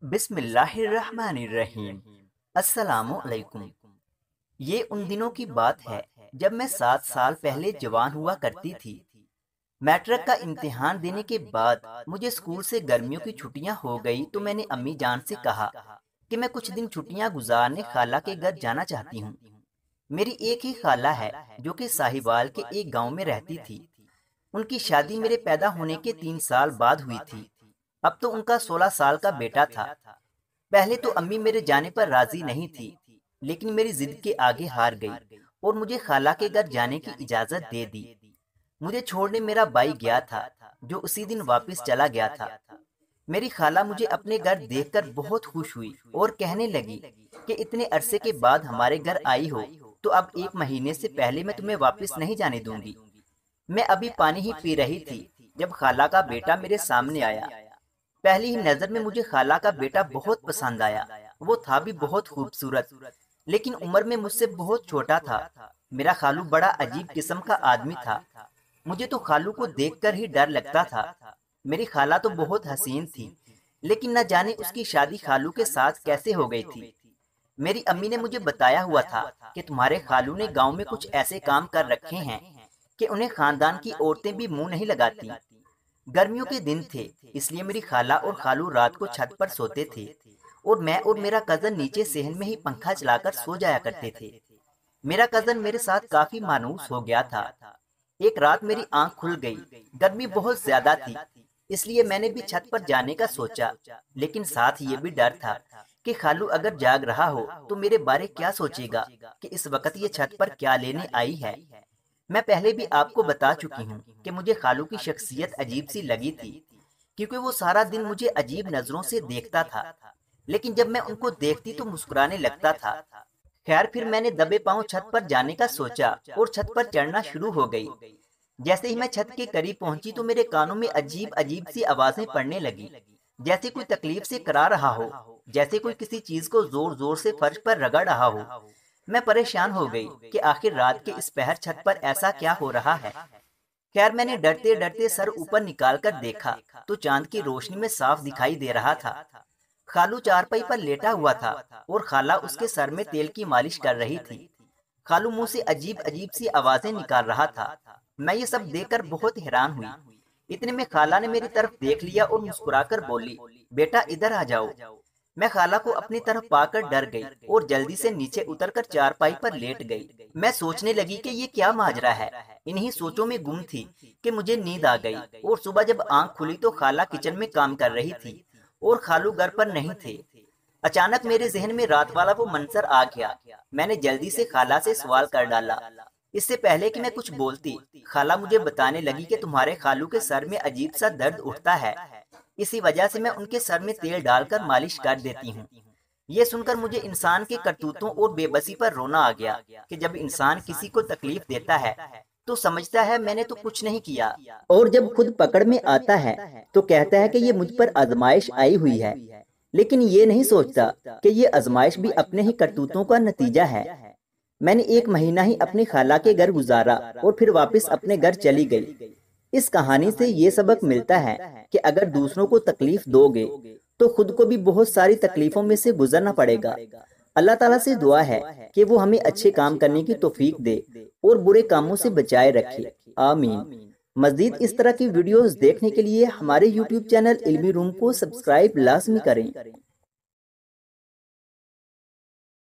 بسم اللہ الرحمن الرحیم۔ السلام علیکم۔ یہ ان دنوں کی بات ہے جب میں 7 سال پہلے جوان ہوا کرتی تھی۔ میٹرک کا امتحان دینے کے بعد مجھے اسکول سے گرمیوں کی چھٹیاں ہو گئی تو میں نے امی جان سے کہا کہ میں کچھ دن چھٹیاں گزارنے خالہ کے گھر جانا چاہتی ہوں۔ میری ایک ہی خالہ ہے جو کہ ساہیوال کے ایک گاؤں میں رہتی تھی۔ ان کی شادی میرے پیدا ہونے کے 3 سال بعد ہوئی تھی۔ اب تو ان کا 16 سال کا بیٹا تھا۔ پہلے تو امی میرے جانے پر راضی نہیں تھی، لیکن میری ضد کے آگے ہار گئی اور مجھے خالہ کے گھر جانے کی اجازت دے دی۔ مجھے چھوڑنے میرا بھائی گیا تھا جو اسی دن واپس چلا گیا تھا۔ میری خالہ مجھے اپنے گھر دیکھ کر بہت خوش ہوئی اور کہنے لگی کہ اتنے عرصے کے بعد ہمارے گھر آئی ہو تو اب 1 مہینے سے پہلے میں تمہیں واپس نہیں جانے دوں گی۔ میں ابھی پانی ہی پی رہی تھی جب خالہ کا بیٹا میرے سامنے آیا۔ پہلی ہی نظر میں مجھے خالہ کا بیٹا بہت پسند آیا۔ وہ تھا بھی بہت خوبصورت، لیکن عمر میں مجھ سے بہت چھوٹا تھا۔ میرا خالو بڑا عجیب قسم کا آدمی تھا۔ مجھے تو خالو کو دیکھ کر ہی ڈر لگتا تھا۔ میری خالہ تو بہت حسین تھی، لیکن نہ جانے اس کی شادی خالو کے ساتھ کیسے ہو گئی تھی۔ میری امی نے مجھے بتایا ہوا تھا کہ تمہارے خالو نے گاؤں میں کچھ ایسے کام کر رکھے ہیں کہ انہیں خاندان کی عورتیں بھی منہ نہیں لگاتی۔ گرمیوں کے دن تھے، اس لیے میری خالہ اور خالو رات کو چھت پر سوتے تھے اور میں اور میرا کزن نیچے صحن میں ہی پنکھا چلا کر سو جایا کرتے تھے۔ میرا کزن میرے ساتھ کافی مانوس ہو گیا تھا۔ ایک رات میری آنکھ کھل گئی، گرمی بہت زیادہ تھی، اس لیے میں نے بھی چھت پر جانے کا سوچا، لیکن ساتھ یہ بھی ڈر تھا کہ خالو اگر جاگ رہا ہو تو میرے بارے کیا سوچے گا کہ اس وقت یہ چھت پر کیا لینے آئی ہے۔ میں پہلے بھی آپ کو بتا چکی ہوں کہ مجھے خالو کی شخصیت عجیب سی لگی تھی، کیونکہ وہ سارا دن مجھے عجیب نظروں سے دیکھتا تھا، لیکن جب میں ان کو دیکھتی تو مسکرانے لگتا تھا۔ خیر پھر میں نے دبے پاؤں چھت پر جانے کا سوچا اور چھت پر چڑھنا شروع ہو گئی۔ جیسے ہی میں چھت کے قریب پہنچی تو میرے کانوں میں عجیب عجیب سی آوازیں پڑنے لگی، جیسے کوئی تکلیف سے کرا رہا ہو، جیسے کوئی کسی چیز کو زور زور سے فرش پر رگڑ رہا ہو۔ میں پریشان ہو گئی کہ آخر رات کے اس پہر چھت پر ایسا کیا ہو رہا ہے۔ خیر میں نے ڈرتے ڈرتے سر اوپر نکال کر دیکھا تو چاند کی روشنی میں صاف دکھائی دے رہا تھا۔ خالو چارپائی پر لیٹا ہوا تھا اور خالہ اس کے سر میں تیل کی مالش کر رہی تھی۔ خالو منہ سے عجیب عجیب سی آوازیں نکال رہا تھا۔ میں یہ سب دیکھ کر بہت حیران ہوئی۔ اتنے میں خالہ نے میری طرف دیکھ لیا اور مسکرا کر بولی، بیٹا ادھر آ جاؤ۔ میں خالہ کو اپنی طرف پا کر ڈر گئی اور جلدی سے نیچے اتر کر چارپائی پر لیٹ گئی۔ میں سوچنے لگی کہ یہ کیا ماجرا ہے۔ انہی سوچوں میں گم تھی کہ مجھے نیند آ گئی اور صبح جب آنکھ کھلی تو خالہ کچن میں کام کر رہی تھی اور خالو گھر پر نہیں تھے۔ اچانک میرے ذہن میں رات والا وہ منظر آ گیا۔ میں نے جلدی سے خالہ سے سوال کر ڈالا۔ اس سے پہلے کہ میں کچھ بولتی، خالہ مجھے بتانے لگی کہ تمہارے خالو کے سر میں عجیب سا درد اٹھتا ہے، اسی وجہ سے میں ان کے سر میں تیل ڈال کر مالش کر دیتی ہوں۔ یہ سن کر مجھے انسان کے کرتوتوں اور بے بسی پر رونا آ گیا کہ جب انسان کسی کو تکلیف دیتا ہے تو سمجھتا ہے میں نے تو کچھ نہیں کیا، اور جب خود پکڑ میں آتا ہے تو کہتا ہے کہ یہ مجھ پر آزمائش آئی ہوئی ہے، لیکن یہ نہیں سوچتا کہ یہ آزمائش بھی اپنے ہی کرتوتوں کا نتیجہ ہے۔ میں نے 1 مہینہ ہی اپنی خالہ کے گھر گزارا اور پھر واپس اپنے گھر چلی گئی۔ اس کہانی سے یہ سبق ملتا ہے کہ اگر دوسروں کو تکلیف دو گے تو خود کو بھی بہت ساری تکلیفوں میں سے گزرنا پڑے گا۔ اللہ تعالیٰ سے دعا ہے کہ وہ ہمیں اچھے کام کرنے کی توفیق دے اور برے کاموں سے بچائے رکھے، آمین۔ مزید اس طرح کی ویڈیوز دیکھنے کے لیے ہمارے یوٹیوب چینل علمی روم کو سبسکرائب لازمی کریں۔